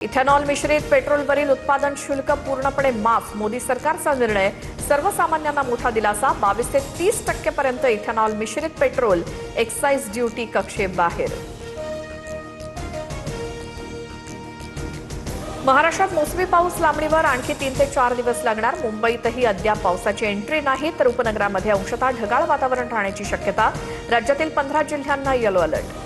Ethanol मिश्रित पेट्रोलवरील उत्पादन शुल्क पूर्णपणे माफ. मोदी सरकारचा निर्णय सर्वसामान्यांना मोठा दिलासा. 22 ते 30% पर्यंत इथेनॉल मिश्रित पेट्रोल एक्साइज ड्युटी कक्षेबाहेर. महाराष्ट्रात मोसमी पाऊस लांबणीवर. आणखी 3 ते 4 दिवस लागणार. मुंबईतही अद्याप पावसाची एंट्री नाही, तर उपनगरामध्ये अंशतः ढगाळ वातावरण राहण्याची शक्यता. राज्यातील 15 जिल्ह्यांना येलो अलर्ट.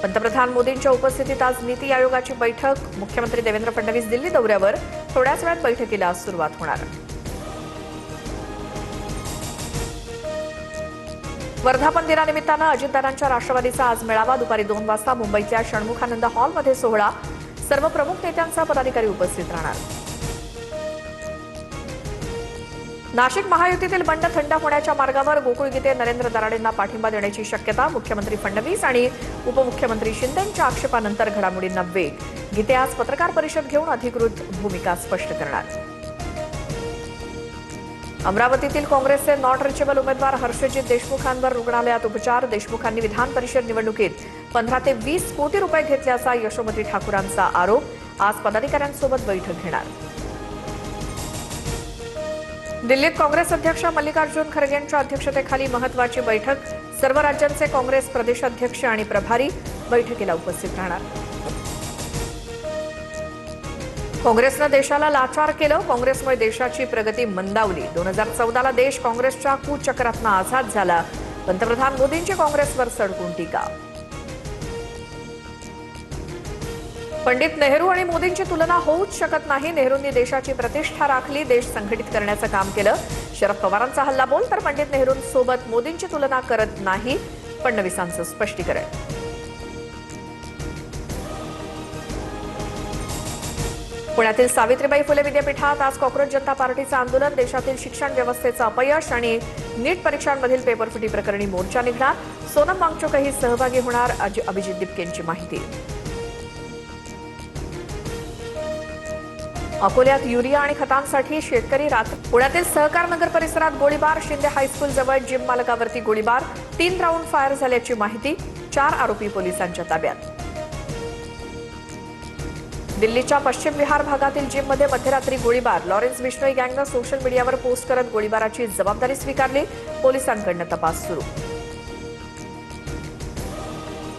पंतप्रधान मोदींच्या उपस्थितीत आज नीती आयोगाची बैठक. मुख्यमंत्री देवेंद्र फडणवीस दिल्ली दौऱ्यावर. थोड्याच वेळात बैठकीला सुरुवात होणार. वर्धापन दिनानिमित्तानं अजितदादांच्या राष्ट्रवादीचा आज मेळावा. दुपारी 2 वाजता मुंबईतल्या षण्मुखानंद हॉलमध्ये सोहळा. सर्व प्रमुख नेत्यांचा पदाधिकारी उपस्थित राहणार. नाशिक महायुतीतील बंड थंड होण्याच्या मार्गावर. गोकुळ गीते नरेंद्र दराडेंना पाठिंबा देण्याची शक्यता. मुख्यमंत्री फडणवीस आणि उपमुख्यमंत्री शिंदेंच्या आक्षेपानंतर घडामोडींना वेग. गीते आज पत्रकार परिषद घेऊन अधिकृत भूमिका स्पष्ट करणार. अमरावतीतील काँग्रेसचे नॉट रिचेबल उमेदवार हर्षजित देशमुखांवर रुग्णालयात उपचार. देशमुखांनी विधान परिषद निवडणुकीत 15 ते 20 कोटी रुपये घेतल्याचा यशोमती ठाकूरांचा आरोप. आज पदाधिकाऱ्यांसोबत बैठक घेणार. दिल्लीत काँग्रेस अध्यक्ष मल्लिकार्जुन खरगेंच्या अध्यक्षतेखाली महत्वाची बैठक. सर्व राज्यांचे काँग्रेस प्रदेशाध्यक्ष आणि प्रभारी बैठकीला उपस्थित राहणार. काँग्रेसनं देशाला लाचार केलं. काँग्रेसमुळे देशाची प्रगती मंदावली. 2014ला देश काँग्रेसच्या कुचक्रातनं आझाद झाला. पंतप्रधान मोदींची काँग्रेसवर सडकून टीका. पंडित नेहरू आणि मोदींची तुलना होऊच शकत नाही. नेहरूंनी देशाची प्रतिष्ठा राखली, देश संघटित करण्याचं काम केलं. शरद पवारांचा हल्ला बोल, तर पंडित नेहरूंसोबत मोदींची तुलना करत नाही. फडणवीसांचं स्पष्टीकरण. पुण्यातील सावित्रीबाई फुले विद्यापीठात आज कॉक्रोच जनता पार्टीचं आंदोलन. देशातील शिक्षण व्यवस्थेचं अपयश आणि नीट परीक्षांमधील पेपरफुटी प्रकरणी मोर्चा निघणार. सोनम वांगचुकही सहभागी होणार. अभिजित दिपकेंची माहिती. अकोल्यात युरिया आणि खतांसाठी शेतकरी रात्र. पुण्यातील सहकार नगर परिसरात गोळीबार. शिंदे हायस्कूल जवळ जिम मालकावरती गोळीबार. 3 राऊंड फायर झाल्याची माहिती. 4 आरोपी पोलिसांच्या ताब्यात. दिल्लीच्या पश्चिम विहार भागातील जिममध्ये मध्यरात्री गोळीबार. लॉरेन्स बिश्नोई गँगनं सोशल मीडियावर पोस्ट करत गोळीबाराची जबाबदारी स्वीकारली. पोलिसांकडून तपास सुरू.